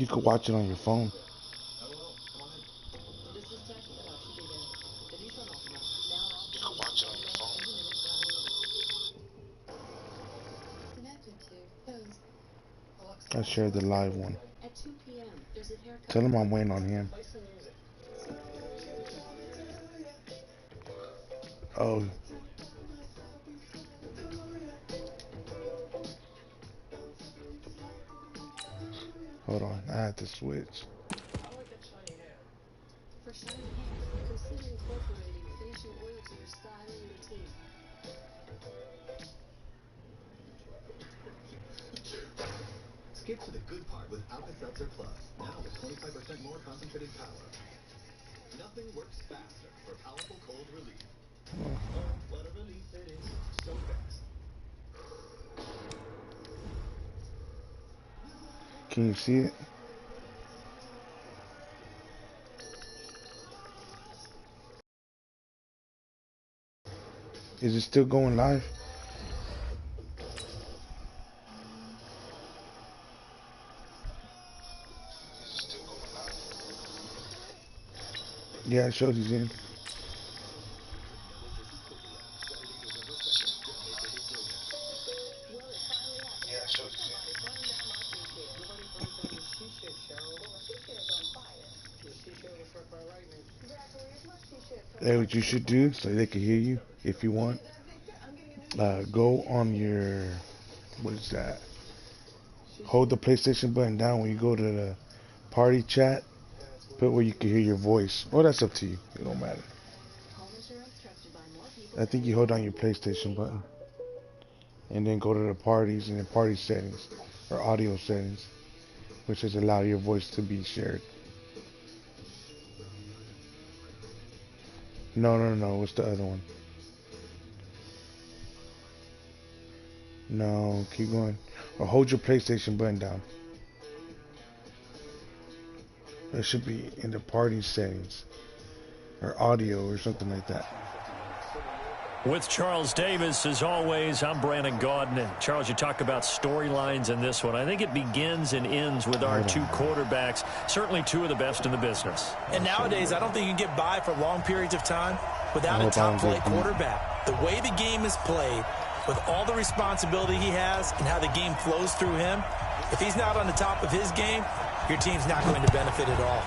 You could watch it on your phone. I shared the live one. Tell him I'm waiting on him. Oh. Hold on, I had to switch. For shiny hair, consider incorporating finishing oil to your style and routine. Skip to the good part with Alka-Seltzer Plus. Now with 25% more concentrated power. Nothing works faster for powerful cold relief. Oh, what a relief it is. So fast. Can you see it? Is it still going live? Yeah, it shows he's in. Hey, what you should do so they can hear you if you want. Go on your, what is that? Hold the PlayStation button down when you go to the party chat. Put where you can hear your voice. Oh, that's up to you. It don't matter. I think you hold down your PlayStation button. And then go to the parties and the party settings. Or audio settings. Which is allow your voice to be shared. No. What's the other one? No, keep going. Or hold your PlayStation button down. It should be in the party settings. Or audio or something like that. With Charles Davis, as always, I'm Brandon Gaudin. And Charles, you talk about storylines in this one. I think it begins and ends with our two quarterbacks, certainly two of the best in the business. And nowadays, I don't think you can get by for long periods of time without a top-flight quarterback. The way the game is played, with all the responsibility he has and how the game flows through him, if he's not on the top of his game, your team's not going to benefit at all.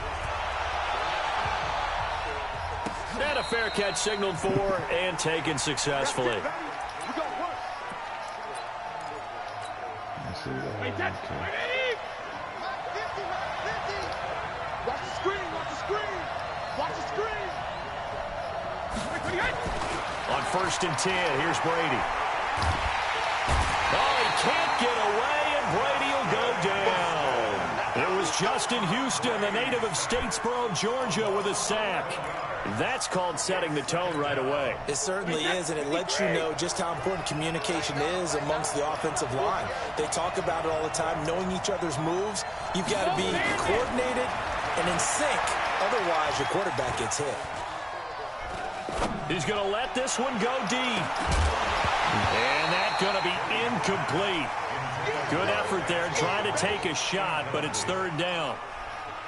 And a fair catch signaled for and taken successfully. Watch the screen, watch the screen, watch the screen. On 1st and 10, here's Brady. Oh, he can't get away, and Brady will go down. It was Justin Houston, the native of Statesboro, Georgia, with a sack. That's called setting the tone right away. It certainly is, and it lets you know just how important communication is amongst the offensive line. They talk about it all the time, knowing each other's moves. You've got to be coordinated and in sync. Otherwise, your quarterback gets hit. He's going to let this one go deep. And that's going to be incomplete. Good effort there, trying to take a shot, but it's 3rd down.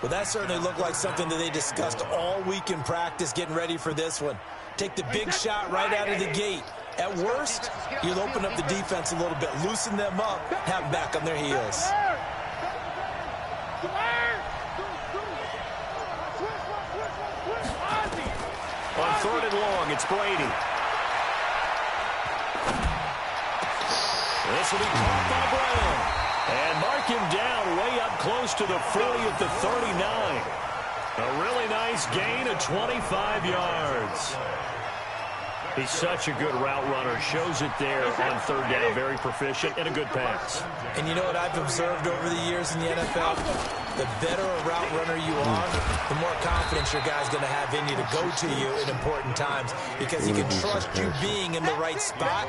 Well, that certainly looked like something that they discussed all week in practice, getting ready for this one. Take the big shot right out of the gate. At worst, you'll open up the defense a little bit, loosen them up, have them back on their heels. On 3rd and long, it's Brady. This will be caught by Brown. And mark him down way up close to the 40 at the 39. A really nice gain of 25 yards. He's such a good route runner. Shows it there on 3rd down. Very proficient and a good pass. And you know what I've observed over the years in the NFL? The better a route runner you are, the more confidence your guy's going to have in you to go to you in important times because he can trust you being in the right spot,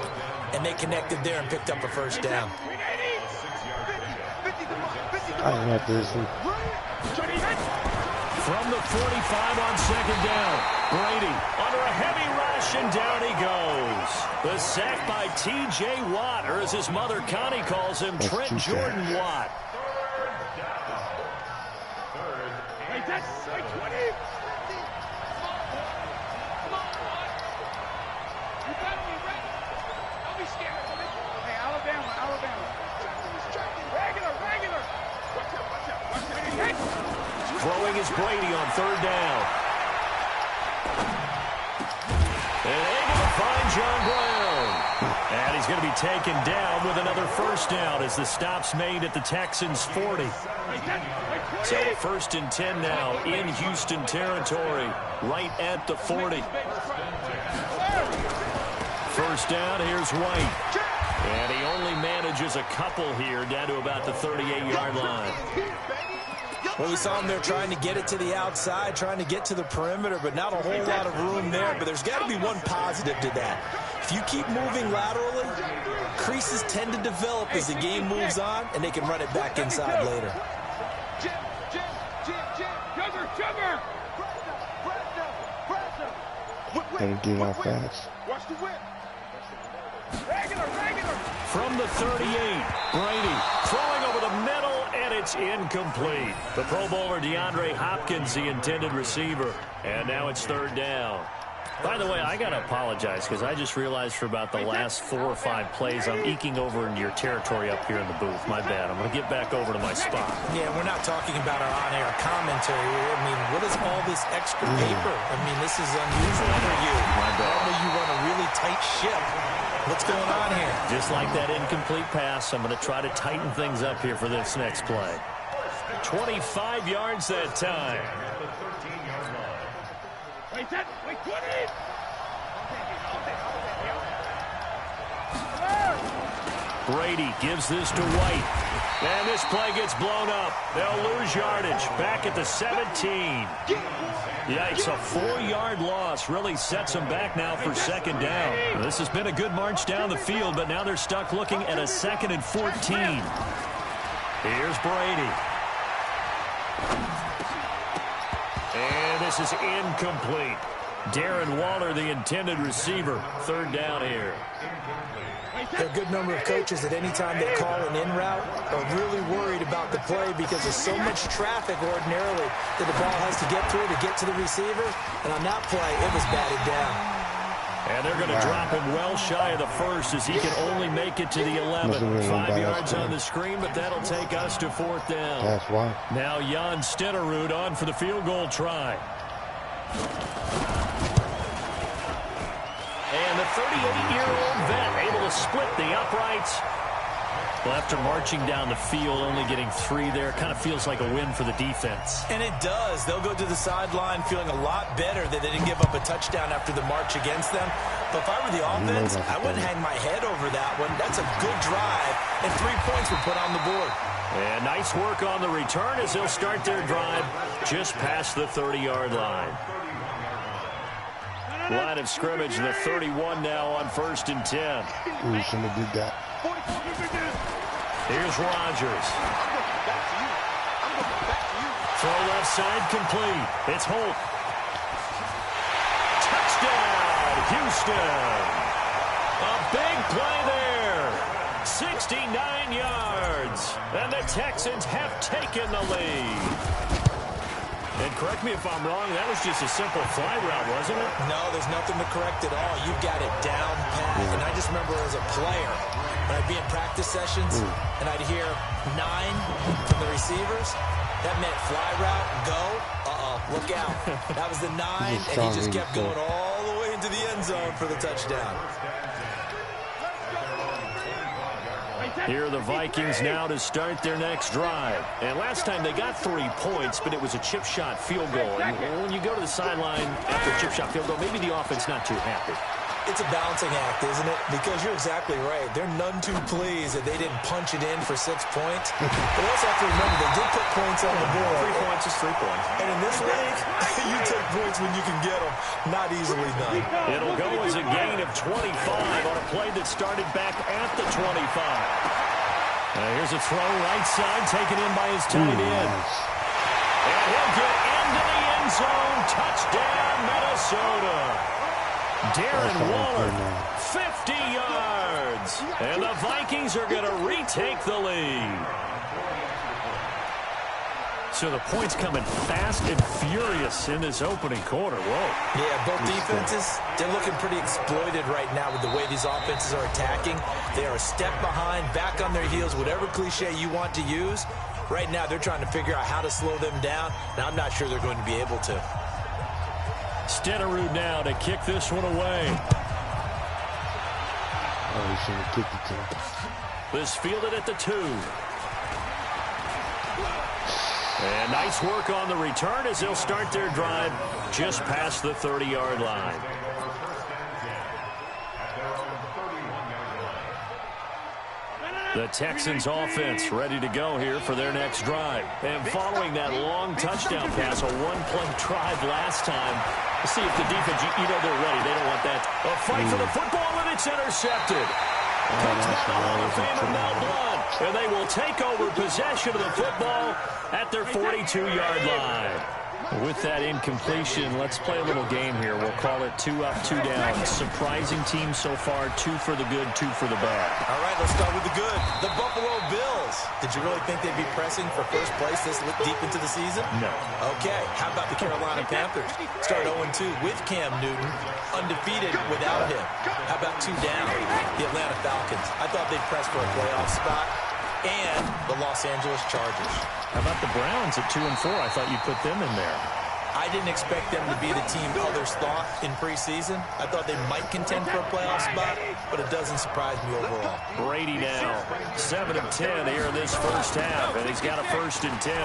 and they connected there and picked up a 1st down. I don't have this one. From the 45 on 2nd down, Brady under a heavy rush, and down he goes. The sack by T.J. Watt, or as his mother Connie calls him, Trent Jordan Watt. is Brady on third down. And able to find John Brown. And he's going to be taken down with another first down as the stop's made at the Texans' 40. So a 1st and 10 now in Houston territory, right at the 40. First down, here's White. And he only manages a couple here down to about the 38-yard line. Well, we saw him there trying to get it to the outside, trying to get to the perimeter, but not a whole lot of room there. But there's got to be one positive to that. If you keep moving laterally, creases tend to develop as the game moves on, and they can run it back inside later. Gotta get out fast. Watch the whip. From the 38, Brady throwing over the middle, and it's incomplete. The Pro Bowler DeAndre Hopkins, the intended receiver, and now it's third down. By the way, I got to apologize because I just realized for about the last 4 or 5 plays I'm eking over into your territory up here in the booth. My bad. I'm going to get back over to my spot. Yeah, we're not talking about our on-air commentary here. I mean, what is all this extra paper? I mean, this is unusual for you. Normally you run a really tight ship. What's going on here? Just like that incomplete pass, I'm going to try to tighten things up here for this next play. 25 yards that time. Brady gives this to White. And this play gets blown up. They'll lose yardage. Back at the 17. Yikes, a 4-yard loss really sets them back now for second down. This has been a good march down the field, but now they're stuck looking at a 2nd and 14. Here's Brady. And this is incomplete. Darren Waller, the intended receiver. Third down here. There are a good number of coaches at any time they call an in route are really worried about the play because there's so much traffic ordinarily that the ball has to get through to get to the receiver. And on that play, it was batted down. And they're going to drop him well shy of the first as he can only make it to the 11. 5 yards on the screen, but that'll take us to 4th down. That's why. Now Jan Stenerud on for the field goal try. And the 38-year-old vet able to split the uprights. Well, after marching down the field, only getting 3 there, kind of feels like a win for the defense. And it does. They'll go to the sideline feeling a lot better that they didn't give up a touchdown after the march against them. But if I were the offense, I wouldn't hang my head over that one. That's a good drive, and 3 points were put on the board. And nice work on the return as they'll start their drive just past the 30-yard line. Line of scrimmage, the 31 now on 1st and 10. Ooh, you shouldn't have did that. Here's Rodgers. Throw left side complete. It's Holt. Touchdown, Houston. A big play there. 69 yards. And the Texans have taken the lead. And correct me if I'm wrong, that was just a simple fly route, wasn't it? No, there's nothing to correct at all. You've got it down pat. And I just remember as a player, when I'd be in practice sessions, and I'd hear 9 from the receivers, that meant fly route, go, look out. That was the 9, and he just kept going all the way into the end zone for the touchdown. Here are the Vikings now to start their next drive. And last time they got 3 points, but it was a chip shot field goal. And when you go to the sideline after a chip shot field goal, maybe the offense not too happy. It's a balancing act, isn't it? Because you're exactly right. They're none too pleased that they didn't punch it in for 6 points. But also have to remember, they did put points on the board. 3 points is 3 points. And in this league, you take points when you can get them. Not easily done. It'll go as a gain of 25 on a play that started back at the 25. Here's a throw right side, taken in by his tight end. And he'll get into the end zone. Touchdown, Minnesota. Darren Waller, 50 yards. And the Vikings are going to retake the lead. So the points coming fast and furious in this opening quarter. Whoa. Yeah, both defenses, they're looking pretty exploited right now with the way these offenses are attacking. They are a step behind, back on their heels, whatever cliche you want to use. Right now, they're trying to figure out how to slow them down, and I'm not sure they're going to be able to. Stenerud now to kick this one away. Oh, he should have kicked it to him. This fielded at the 2. And nice work on the return as they'll start their drive just past the 30-yard line. The Texans offense ready to go here for their next drive. And following that long touchdown pass, a one-play drive last time, let's see if the defense, they're ready. They don't want that. A fight for the football, and it's intercepted. Picked by the Hall of Famer Mel Blount. And they will take over possession of the football at their 42-yard line. With that incompletion, let's play a little game here. We'll call it 2 up, 2 down. Surprising team so far, 2 for the good, 2 for the bad. All right, let's start with the good. The Buffalo Bills. Did you really think they'd be pressing for first place this deep into the season? No. Okay, how about the Carolina Panthers? Start 0-2 with Cam Newton, undefeated without him. How about 2 down? The Atlanta Falcons. I thought they'd press for a playoff spot. And the Los Angeles Chargers. How about the Browns at 2 and 4? I thought you'd put them in there. I didn't expect them to be the team others thought in preseason. I thought they might contend for a playoff spot, but it doesn't surprise me overall. Brady now, 7 of 10 here in this first half, and he's got a 1st and 10.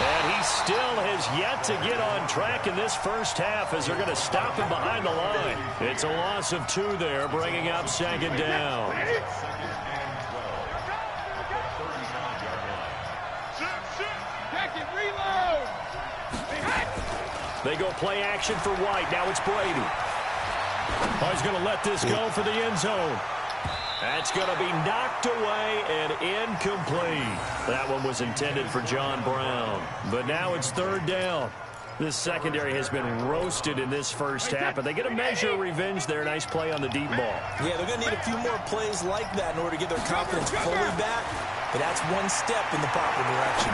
And he still has yet to get on track in this first half as they're going to stop him behind the line. It's a loss of 2 there, bringing up 2nd down. They go play action for White. Now it's Brady. Oh, he's going to let this go for the end zone. That's going to be knocked away and incomplete. That one was intended for John Brown. But now it's 3rd down. This secondary has been roasted in this first half, but they get a measure of revenge there. Nice play on the deep ball. Yeah, they're going to need a few more plays like that in order to get their confidence fully back. But that's one step in the proper direction.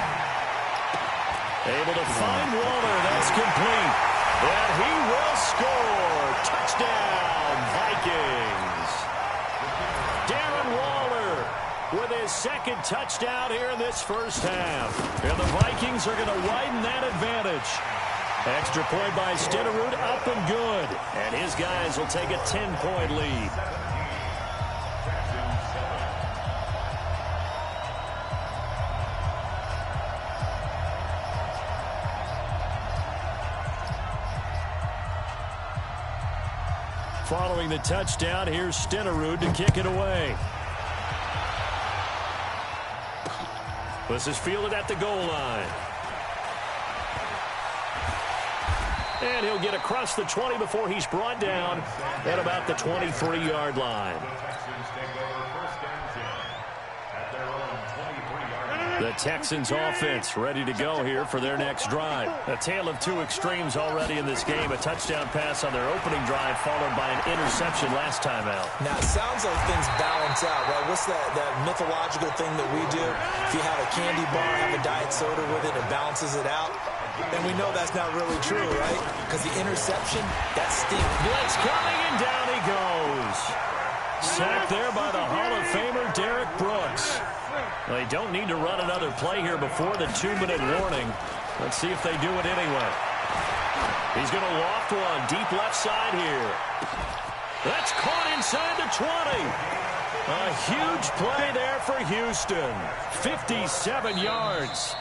Able to find Waller. That's complete. And he will score. Touchdown, Vikings. Darren Waller with his 2nd touchdown here in this first half. And the Vikings are going to widen that advantage. Extra point by Stenerud, up and good. And his guys will take a 10-point lead. Following the touchdown, here's Stenerud to kick it away. This is fielded at the goal line. And he'll get across the 20 before he's brought down at about the 23-yard line. The Texans offense ready to go here for their next drive. A tale of 2 extremes already in this game. A touchdown pass on their opening drive followed by an interception last time out. Now, it sounds like things balance out, right? What's that mythological thing that we do? If you have a candy bar, have a diet soda with it, it balances it out. And we know that's not really true, right? Because the interception, that stinks. Blitz coming, and down he goes. Sacked there by the Hall of Famer Derek Brooks. They don't need to run another play here before the 2-minute warning. Let's see if they do it anyway. He's going to loft one deep left side here. That's caught inside the 20. A huge play there for Houston. 57 yards.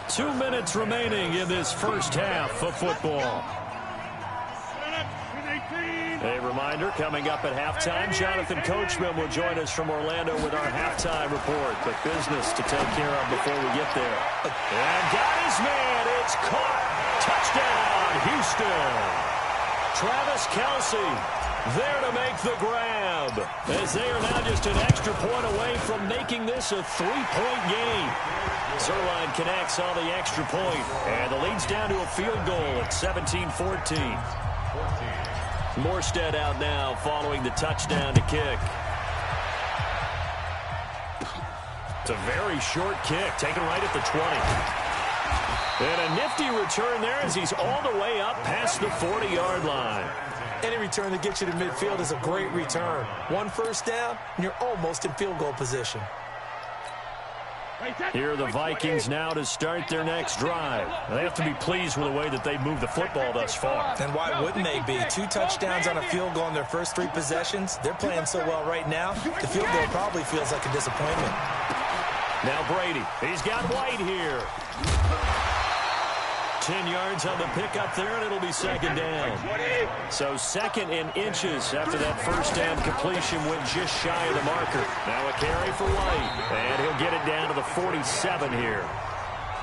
2 minutes remaining in this first half of football. A reminder, coming up at halftime, Jonathan Coachman will join us from Orlando with our halftime report. But business to take care of before we get there. And got his man. It's caught. Touchdown, Houston. Travis Kelce there to make the grab, as they are now just an extra point away from making this a 3-point game. Zerline connects on the extra point, and the lead's down to a field goal at 17-14. Morstead out now following the touchdown to kick. It's a very short kick, taken right at the 20. And a nifty return there as he's all the way up past the 40-yard line. And it return to get you to midfield is a great return. One first down, and you're almost in field goal position. Here are the Vikings now to start their next drive. They have to be pleased with the way that they've moved the football thus far. And why wouldn't they be? 2 touchdowns on a field goal in their first 3 possessions. They're playing so well right now, the field goal probably feels like a disappointment. Now Brady. He's got White here. 10 yards on the pickup there, and it'll be second down. So second in inches after that first down completion went just shy of the marker. Now a carry for White, and he'll get it down to the 47 here.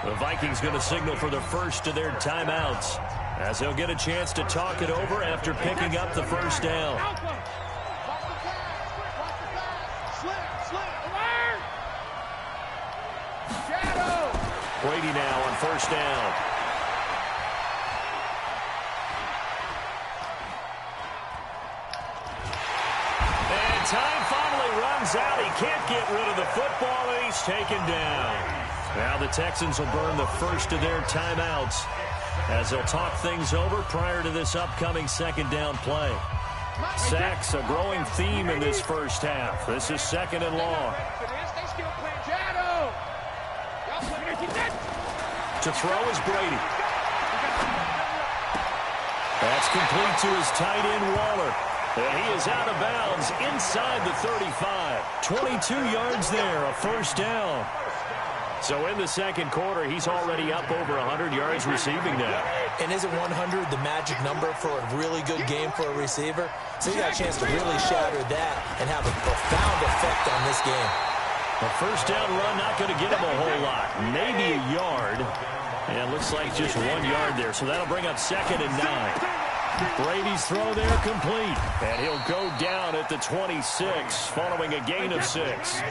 The Vikings going to signal for the first of their timeouts as they'll get a chance to talk it over after picking up the first down. Brady now on first down. Time finally runs out. He can't get rid of the football, and he's taken down. Now the Texans will burn the first of their timeouts as they'll talk things over prior to this upcoming second down play. Sacks, a growing theme in this first half. This is second and long. To throw is Brady. That's complete to his tight end, Waller. And he is out of bounds inside the 35. 22 yards there, a first down. So in the second quarter, he's already up over 100 yards receiving now. And isn't 100 the magic number for a really good game for a receiver? So he got a chance to really shatter that and have a profound effect on this game. A first down run not going to get him a whole lot. Maybe a yard. And it looks like just 1 yard there. So that'll bring up second and 9. Brady's throw there complete, and he'll go down at the 26 following a gain of 6.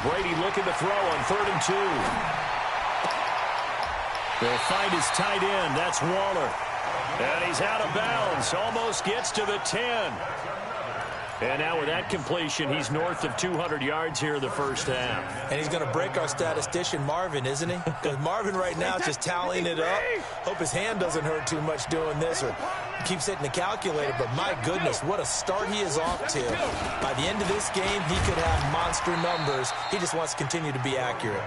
Brady looking to throw on 3rd and 2. They'll find his tight end. That's Waller. And he's out of bounds. Almost gets to the 10. And now with that completion, he's north of 200 yards here in the first half. And he's going to break our statistician, Marvin, isn't he? Because Marvin right now is just tallying it up. Hope his hand doesn't hurt too much doing this or keeps hitting the calculator. But my goodness, what a start he is off to. By the end of this game, he could have monster numbers. He just wants to continue to be accurate.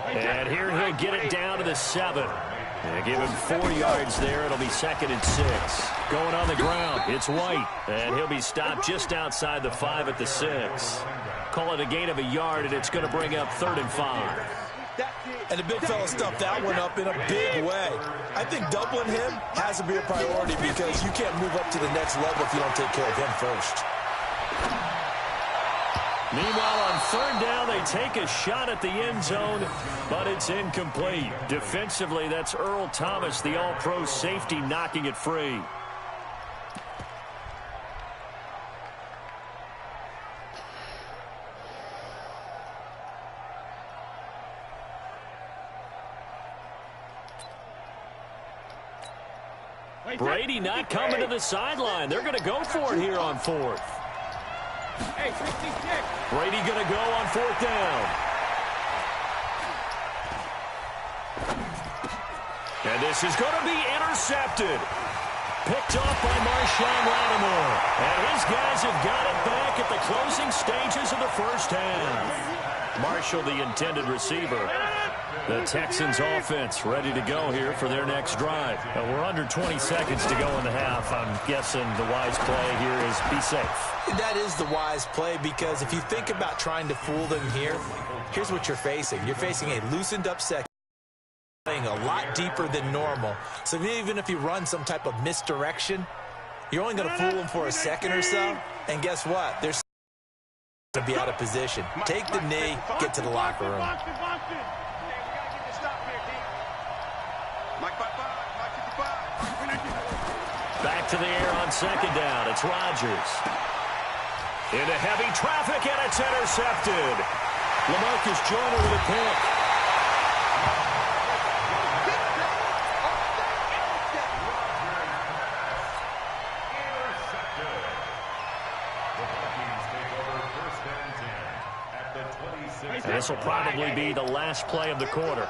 And here he'll get it down to the 7. And give him 4 yards there. It'll be second and 6. Going on the ground, it's White. And he'll be stopped just outside the 5 at the 6. Call it a gain of a yard, and it's going to bring up 3rd and 5. And the big fella stuffed that one up in a big way. I think doubling him has to be a priority because you can't move up to the next level if you don't take care of him first. Meanwhile, on 3rd down, they take a shot at the end zone, but it's incomplete. Defensively, that's Earl Thomas, the all-pro safety, knocking it free. Brady not coming to the sideline. They're going to go for it here on 4th. Brady going to go on 4th down. And this is going to be intercepted. Picked off by Marshawn Lattimore. And his guys have got it back at the closing stages of the first half. Marshall, the intended receiver. The Texans offense ready to go here for their next drive. We're under 20 seconds to go in the half. I'm guessing the wise play here is be safe. That is the wise play because if you think about trying to fool them here, here's what you're facing. You're facing a loosened up second, playing a lot deeper than normal. So even if you run some type of misdirection, you're only going to fool them for a second or so. And guess what? They're going to be out of position. Take the knee, get to the locker room. Back to the air on 2nd down. It's Rodgers. Into heavy traffic, and it's intercepted. LaMarcus Joyner with a pick. And this this will probably be the last play of the quarter.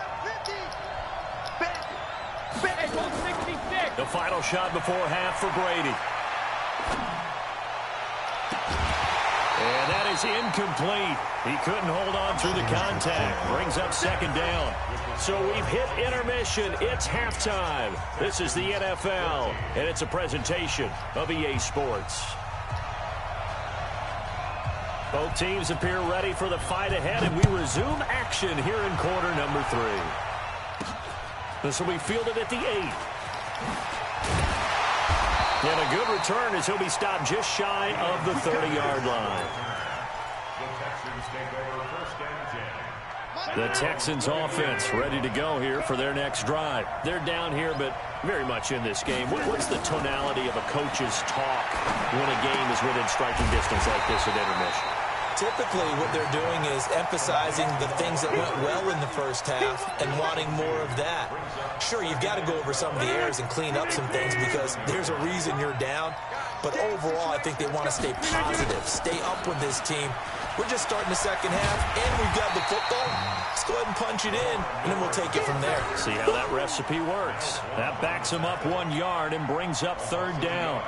The final shot before half for Brady. And that is incomplete. He couldn't hold on through the contact. Brings up second down. So we've hit intermission. It's halftime. This is the NFL, and it's a presentation of EA Sports. Both teams appear ready for the fight ahead, and we resume action here in quarter number 3. This will be fielded at the 8. And a good return as he'll be stopped just shy of the 30-yard line. The Texans offense ready to go here for their next drive. They're down here, but very much in this game. What's the tonality of a coach's talk when a game is within striking distance like this at intermission? Typically, what they're doing is emphasizing the things that went well in the first half and wanting more of that. Sure, you've got to go over some of the errors and clean up some things because there's a reason you're down. But overall, I think they want to stay positive, stay up with this team. We're just starting the second half, and we've got the football. Let's go ahead and punch it in, and then we'll take it from there. See how that recipe works. That backs him up 1 yard and brings up third down.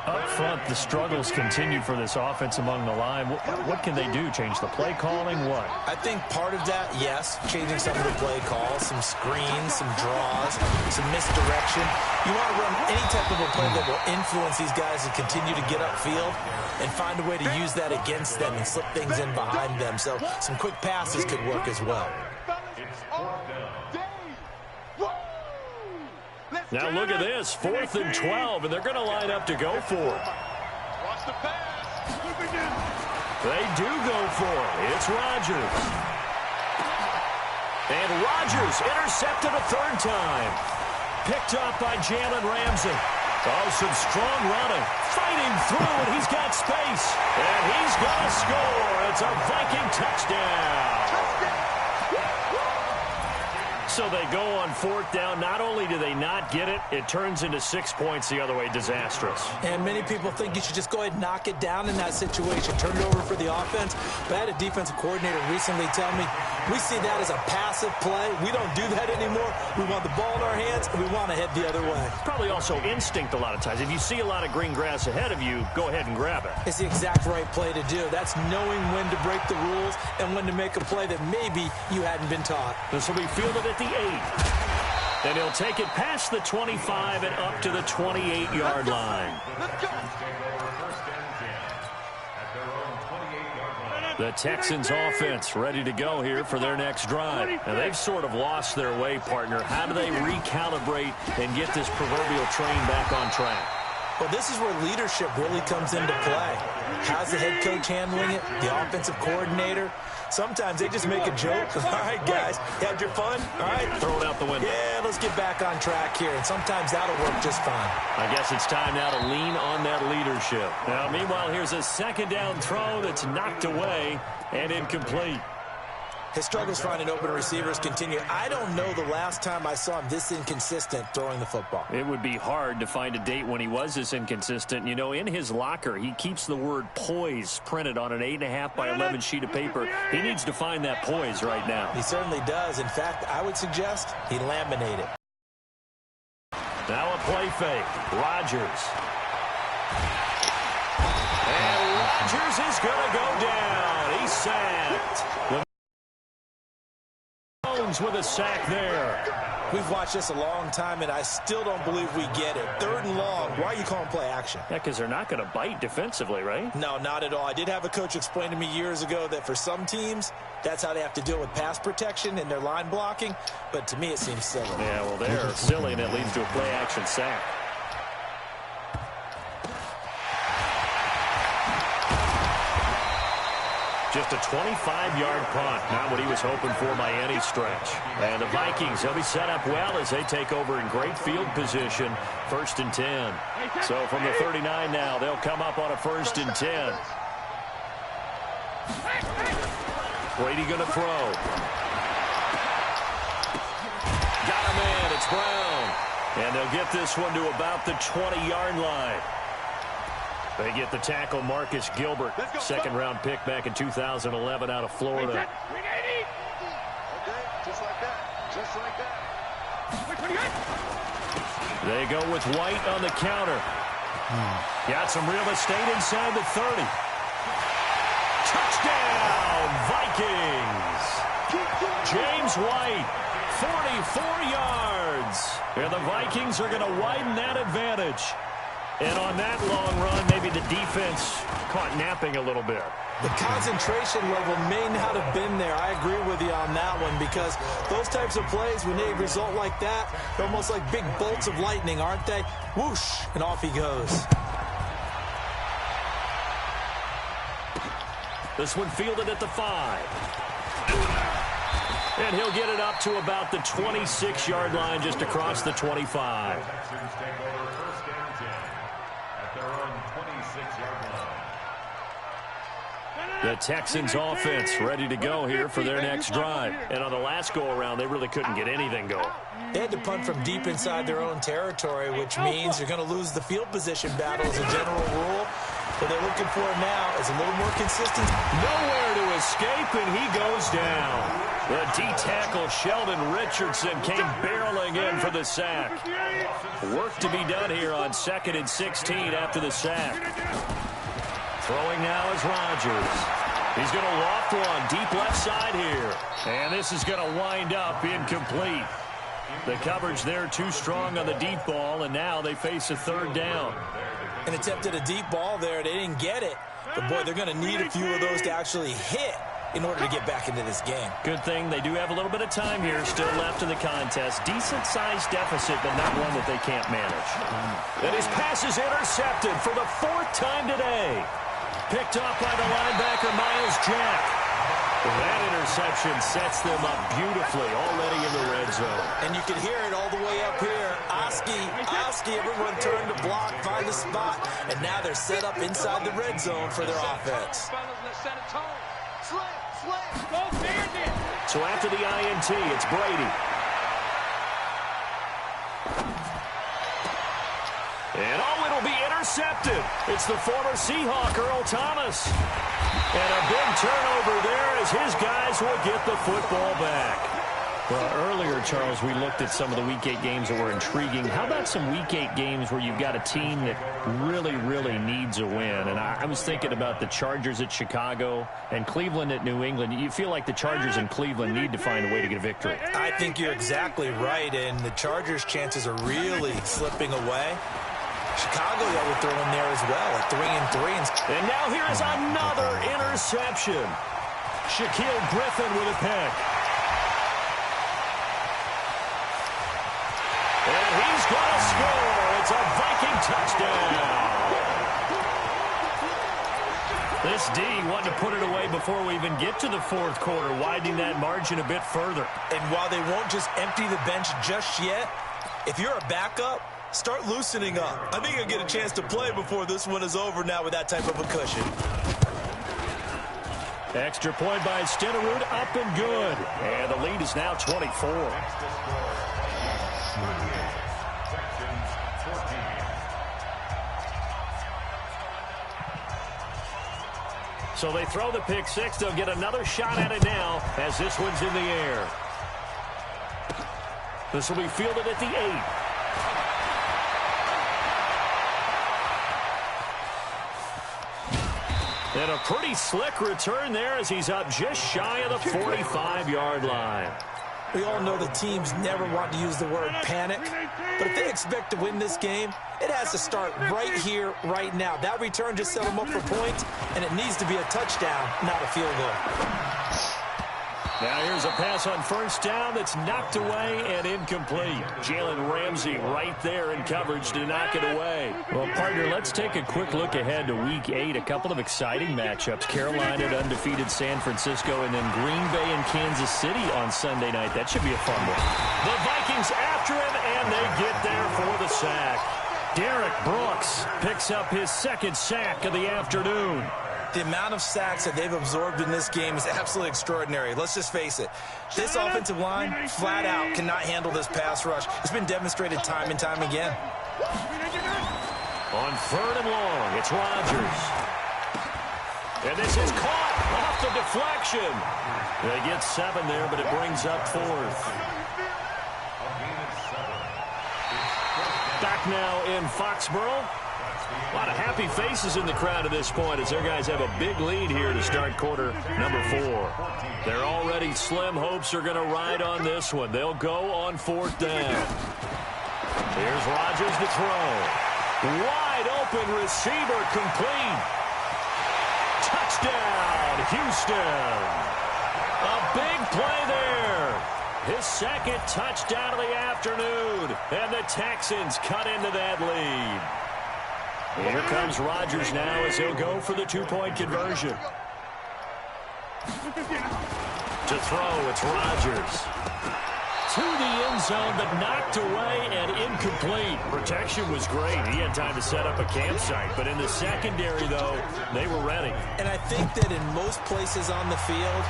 Up front, the struggles continue for this offense among the line. What can they do? Change the play calling? What? I think part of that, yes, changing some of the play calls, some screens, some draws, some misdirection. You want to run any type of a play that will influence these guys to continue to get upfield and find a way to use that against them and slip things in behind them. So some quick passes could work as well. Now look at this, 4th and 12, and they're going to line up to go for it. Watch the pass. They do go for it. It's Rodgers. And Rodgers intercepted a third time. Picked up by Jalen Ramsey. Oh, some strong running. Fighting through, and he's got space. And he's going to score. It's a Viking touchdown. So they go on 4th down. Not only do they not get it, it turns into 6 points the other way. Disastrous. And many people think you should just go ahead and knock it down in that situation. Turn it over for the offense. But I had a defensive coordinator recently tell me, we see that as a passive play. We don't do that anymore. We want the ball in our hands, and we want to head the other way. Probably also instinct a lot of times. If you see a lot of green grass ahead of you, go ahead and grab it. It's the exact right play to do. That's knowing when to break the rules and when to make a play that maybe you hadn't been taught. This will be fielded at the 8. And he'll take it past the 25 and up to the 28-yard line. The Texans offense ready to go here for their next drive. Now they've sort of lost their way, partner. How do they recalibrate and get this proverbial train back on track? Well, this is where leadership really comes into play. How's the head coach handling it? The offensive coordinator? Sometimes they just make a joke. All right, guys, you had your fun? All right. Throw it out the window. Yeah, let's get back on track here. And sometimes that'll work just fine. I guess it's time now to lean on that leadership. Now, meanwhile, here's a second down throw that's knocked away and incomplete. His struggles finding open receivers continue. I don't know the last time I saw him this inconsistent throwing the football. It would be hard to find a date when he was this inconsistent. You know, in his locker, he keeps the word poise printed on an 8.5 by 11 sheet of paper. He needs to find that poise right now. He certainly does. In fact, I would suggest he laminate it. Now a play fake. Rodgers. And Rodgers is going to go down. He's sacked. With a sack there. We've watched this a long time, and I still don't believe we get it. 3rd and long. Why are you calling play action? Yeah, because they're not going to bite defensively, right? No, not at all. I did have a coach explain to me years ago that for some teams, that's how they have to deal with pass protection and their line blocking. But to me, it seems silly. Yeah, well, they're silly, and it leads to a play action sack. Just a 25-yard punt, not what he was hoping for by any stretch. And the Vikings, they'll be set up well as they take over in great field position, 1st and 10. So from the 39 now, they'll come up on a 1st and 10. Brady going to throw. Got him in, it's Brown. And they'll get this one to about the 20-yard line. They get the tackle, Marcus Gilbert, second-round pick back in 2011 out of Florida. Okay, just like that. Just like that. They go with White on the counter. Got some real estate inside the 30. Touchdown, Vikings! James White, 44 yards. And the Vikings are going to widen that advantage. And on that long run, maybe the defense caught napping a little bit. The concentration level may not have been there. I agree with you on that one, because those types of plays, when they result like that, they're almost like big bolts of lightning, aren't they? Whoosh, and off he goes. This one fielded at the 5. And he'll get it up to about the 26-yard line, just across the 25. The Texans offense ready to go here for their next drive. And on the last go-around, they really couldn't get anything going. They had to punt from deep inside their own territory, which means you're going to lose the field position battle as a general rule. What they're looking for now is a little more consistency. Nowhere to escape, and he goes down. The D-tackle Sheldon Richardson came barreling in for the sack. Work to be done here on 2nd and 16 after the sack. Throwing now is Rodgers. He's going to loft one deep left side here. And this is going to wind up incomplete. The coverage there too strong on the deep ball, and now they face a 3rd down. And attempted a deep ball there. They didn't get it. But, boy, they're going to need a few of those to actually hit in order to get back into this game. Good thing they do have a little bit of time here still left in the contest. Decent-sized deficit, but not one that they can't manage. And his pass is intercepted for the 4th time today. Picked off by the linebacker, Miles Jack. That interception sets them up beautifully already in the red zone. And you can hear it all the way up here. Oski, everyone turned to block, find the spot, and now they're set up inside the red zone for their offense. So after the INT, it's Brady. And it'll be intercepted. It's the former Seahawk, Earl Thomas. And a big turnover there as his guys will get the football back. Well, earlier, Charles, we looked at some of the Week 8 games that were intriguing. How about some Week 8 games where you've got a team that really, really needs a win? And I was thinking about the Chargers at Chicago and Cleveland at New England. You feel like the Chargers and Cleveland need to find a way to get a victory. I think you're exactly right, and the Chargers' chances are really slipping away. Chicago, that would throw in there as well at 3-3. And now here is another interception. Shaquille Griffin with a pick. And he's going to score. It's a Viking touchdown. This D wanted to put it away before we even get to the 4th quarter, widening that margin a bit further. And while they won't just empty the bench just yet, if you're a backup, start loosening up. I think you'll get a chance to play before this one is over now with that type of a cushion. Extra point by Stenerud, up and good. And the lead is now 24. So they throw the pick 6. They'll get another shot at it now as this one's in the air. This will be fielded at the 8. And a pretty slick return there as he's up just shy of the 45-yard line. We all know the teams never want to use the word panic, but if they expect to win this game, it has to start right here, right now. That return just set them up for points, and it needs to be a touchdown, not a field goal. Now here's a pass on 1st down that's knocked away and incomplete. Jalen Ramsey right there in coverage to knock it away. Well, partner, let's take a quick look ahead to Week 8. A couple of exciting matchups. Carolina at undefeated San Francisco, and then Green Bay and Kansas City on Sunday night. That should be a fun one. The Vikings after him, and they get there for the sack. Derek Brooks picks up his 2nd sack of the afternoon. The amount of sacks that they've absorbed in this game is absolutely extraordinary. Let's just face it. This offensive line, flat out, cannot handle this pass rush. It's been demonstrated time and time again. On 3rd and long, it's Rodgers. And this is caught off the deflection. They get 7 there, but it brings up 4th. Back now in Foxborough. A lot of happy faces in the crowd at this point as their guys have a big lead here to start quarter number 4. They're already slim hopes are going to ride on this one. They'll go on 4th down. Here's Rodgers to throw. Wide open receiver complete. Touchdown, Houston. A big play there. His 2nd touchdown of the afternoon. And the Texans cut into that lead. Here comes Rodgers now as he'll go for the 2-point conversion. To throw, it's Rodgers. To the end zone, but knocked away and incomplete. Protection was great. He had time to set up a campsite. But in the secondary, though, they were ready. And I think that in most places on the field,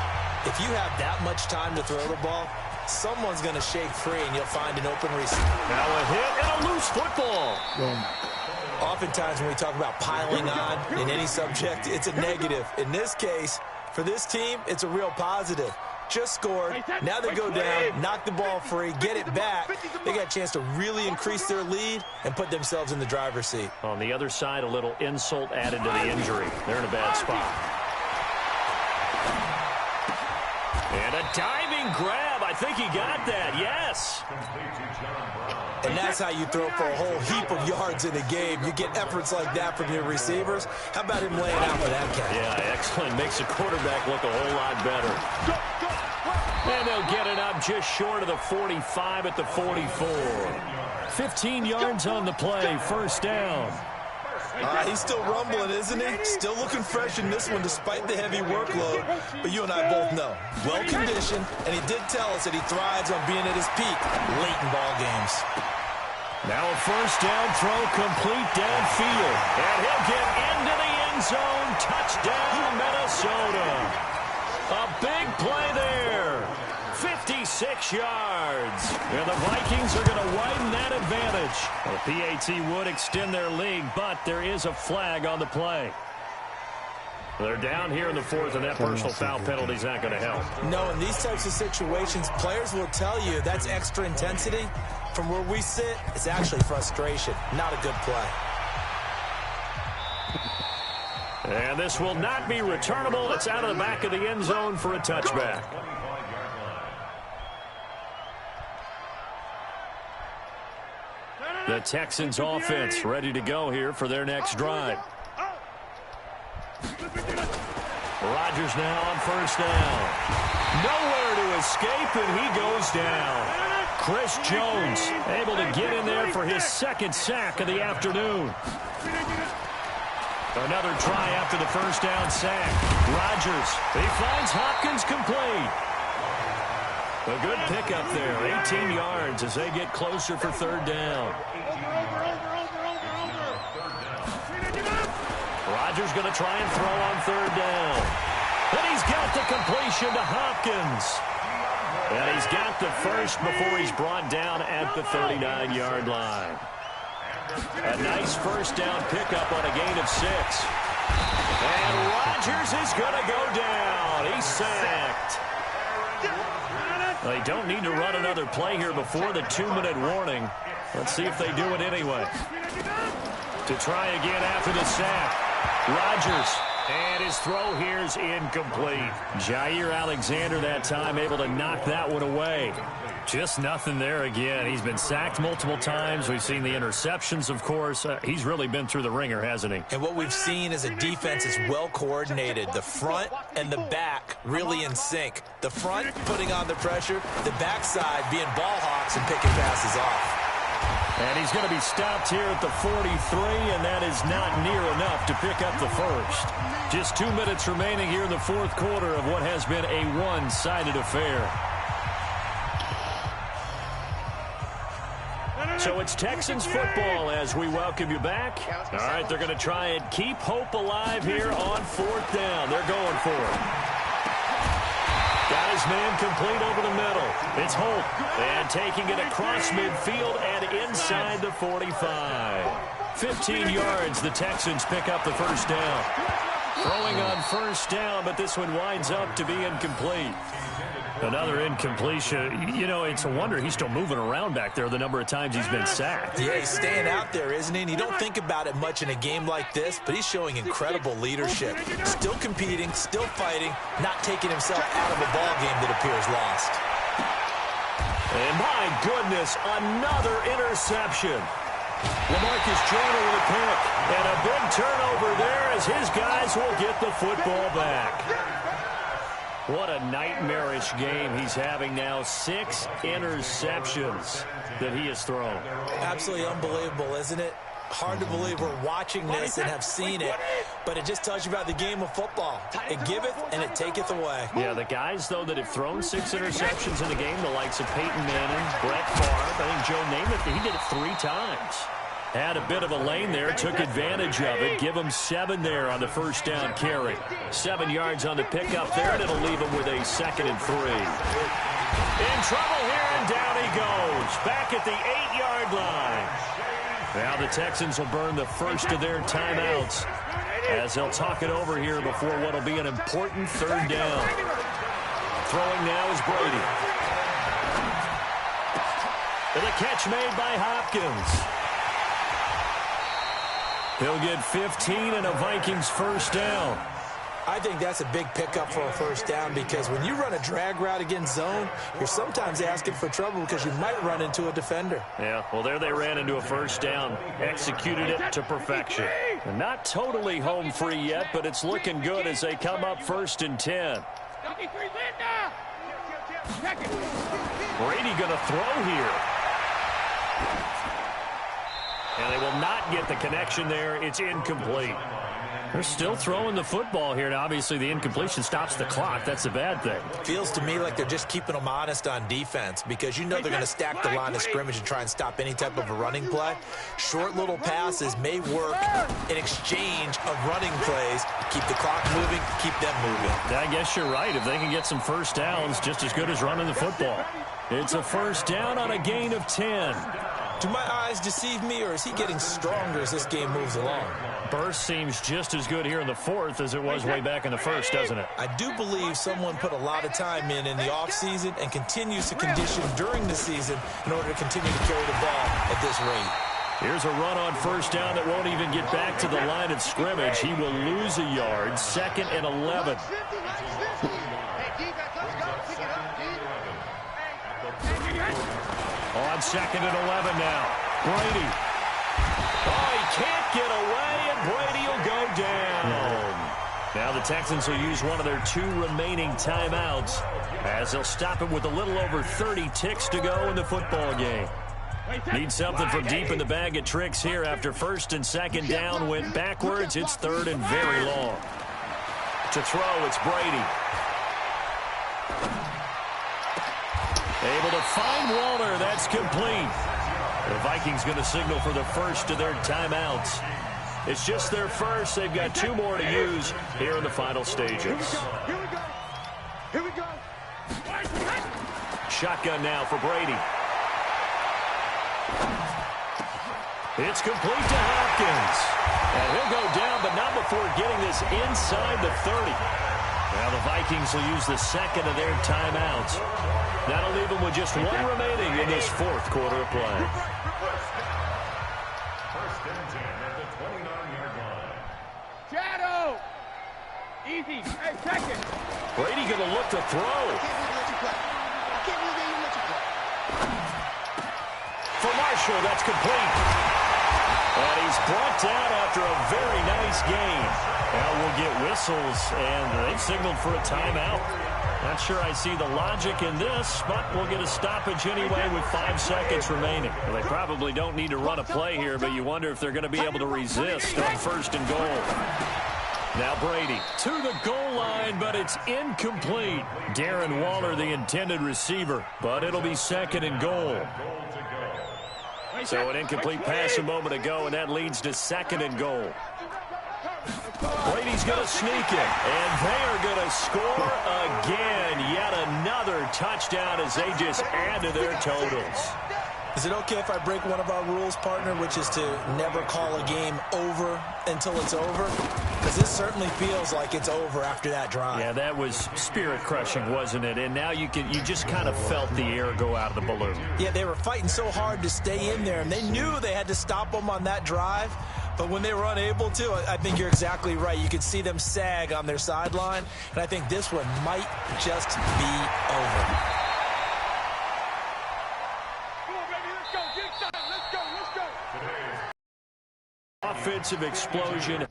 if you have that much time to throw the ball, someone's going to shake free and you'll find an open receiver. Now a hit and a loose football. Oftentimes when we talk about piling on in any subject, it's a negative. In this case, for this team, it's a real positive. Just scored. Now they go down, knock the ball free, get it back. They got a chance to really increase their lead and put themselves in the driver's seat. On the other side, a little insult added to the injury. They're in a bad spot. And a diving grab. I think he got that. Yes. And that's how you throw for a whole heap of yards in a game. You get efforts like that from your receivers. How about him laying out for that catch? Yeah, excellent. Makes the quarterback look a whole lot better. And they'll get it up just short of the 45 at the 44. 15 yards on the play. 1st down. He's still rumbling, isn't he? Still looking fresh in this one despite the heavy workload. But you and I both know, well-conditioned, and he did tell us that he thrives on being at his peak late in ball games. Now a 1st down throw complete downfield. And he'll get into the end zone. Touchdown, Minnesota. A big play there. 56 yards. And the Vikings are going to widen that advantage. The PAT would extend their lead, but there is a flag on the play. They're down here in the 4th, and that personal foul penalty is not going to help. No, in these types of situations, players will tell you that's extra intensity. From where we sit, it's actually frustration, not a good play. And this will not be returnable. It's out of the back of the end zone for a touchback. The Texans offense ready to go here for their next drive. Rodgers now on 1st down. Nowhere to escape, and he goes down. Chris Jones able to get in there for his 2nd sack of the afternoon. Another try after the 1st down sack. Rodgers, he finds Hopkins complete. A good pickup there, 18 yards as they get closer for 3rd down. Rodgers going to try and throw on 3rd down. And he's got the completion to Hopkins. And he's got the first before he's brought down at the 39-yard line. A nice 1st down pickup on a gain of 6. And Rodgers is going to go down. He's sacked. They don't need to run another play here before the 2-minute warning. Let's see if they do it anyway. To try again after the sack. Rodgers, and his throw here is incomplete. Jair Alexander that time able to knock that one away. Just nothing there again. He's been sacked multiple times. We've seen the interceptions, of course. He's really been through the ringer, hasn't he? And what we've seen is a defense is well coordinated. The front and the back really in sync. The front putting on the pressure, the backside being ball hawks and picking passes off. And he's going to be stopped here at the 43, and that is not near enough to pick up the first. Just 2 minutes remaining here in the 4th quarter of what has been a one-sided affair. So it's Texans football as we welcome you back. All right, they're going to try and keep hope alive here on 4th down. They're going for it. Got his man complete over the middle. It's Holt. And taking it across midfield and inside the 45. 15 yards, the Texans pick up the first down. Throwing on first down, but this one winds up to be incomplete. Another incompletion. You know, it's a wonder he's still moving around back there the number of times he's been sacked. Yeah, he's staying out there, isn't he? And you don't think about it much in a game like this, but he's showing incredible leadership. Still competing, still fighting, not taking himself out of a ball game that appears lost. And my goodness, another interception. LaMarcus Joyner with a pick. And a big turnover there as his guys will get the football back. What a nightmarish game he's having now. 6 interceptions that he has thrown. Absolutely unbelievable, isn't it? Hard to believe we're watching this and have seen it, but it just tells you about the game of football. It giveth and it taketh away. Yeah, the guys, though, that have thrown 6 interceptions in a game, the likes of Peyton Manning, Brett Favre, I think Joe Namath, he did it 3 times. Had a bit of a lane there, took advantage of it. Give him 7 there on the first down carry. 7 yards on the pickup there, and it'll leave him with a 2nd and 3. In trouble here, and down he goes. Back at the 8-yard line. Now the Texans will burn the first of their timeouts as they'll talk it over here before what will be an important 3rd down. Throwing now is Brady. And the catch made by Hopkins. He'll get 15 and a Vikings first down. I think that's a big pickup for a first down because when you run a drag route against zone, you're sometimes asking for trouble because you might run into a defender. Yeah, well, there they ran into a first down, executed it to perfection. And not totally home free yet, but it's looking good as they come up 1st and 10. Brady going to throw here. And they will not get the connection there. It's incomplete. They're still throwing the football here. Now, obviously, the incompletion stops the clock. That's a bad thing. Feels to me like they're just keeping them honest on defense because you know they're going to stack the line of scrimmage and try and stop any type of a running play. Short little passes may work in exchange of running plays to keep the clock moving, keep them moving. I guess you're right. If they can get some first downs, just as good as running the football. It's a first down on a gain of 10. Do my eyes deceive me, or is he getting stronger as this game moves along? Burst seems just as good here in the 4th as it was way back in the 1st, doesn't it? I do believe someone put a lot of time in the offseason and continues to condition during the season in order to continue to carry the ball at this rate. Here's a run on first down that won't even get back to the line of scrimmage. He will lose a yard. 2nd and 11. On 2nd and 11 now. Brady. Oh, he can't get away, and Brady will go down. Now the Texans will use one of their 2 remaining timeouts as they'll stop it with a little over 30 ticks to go in the football game. Need something from deep in the bag of tricks here after 1st and 2nd down went backwards. It's 3rd and very long. To throw, it's Brady. Able to find Walter. That's complete. The Vikings going to signal for the first of their timeouts. It's just their first. They've got 2 more to use here in the final stages. Here we go. Here we go. Shotgun now for Brady. It's complete to Hopkins. And he'll go down, but not before getting this inside the 30. Now the Vikings will use the 2nd of their timeouts. That'll leave them with just 1 remaining in this 4th quarter of play. First and 10 at the 29-yard line. Shadow. Easy. Hey, 2nd. Brady going to look to throw. For Marshall, that's complete. And he's brought down after a very nice game. Now we'll get whistles, and they've signaled for a timeout. Not sure I see the logic in this, but we'll get a stoppage anyway with 5 seconds remaining. Well, they probably don't need to run a play here, but you wonder if they're going to be able to resist on 1st and goal. Now Brady to the goal line, but it's incomplete. Darren Waller, the intended receiver, but it'll be 2nd and goal. So an incomplete pass a moment ago, and that leads to 2nd and goal. Brady's going to sneak it, and they are going to score again. Yet another touchdown as they just add to their totals. Is it okay if I break one of our rules, partner, which is to never call a game over until it's over? Because this certainly feels like it's over after that drive. Yeah, that was spirit-crushing, wasn't it? And now you just kind of felt the air go out of the balloon. Yeah, they were fighting so hard to stay in there, and they knew they had to stop them on that drive. But when they were unable to, I think you're exactly right. You could see them sag on their sideline, and I think this one might just be over. Offensive explosion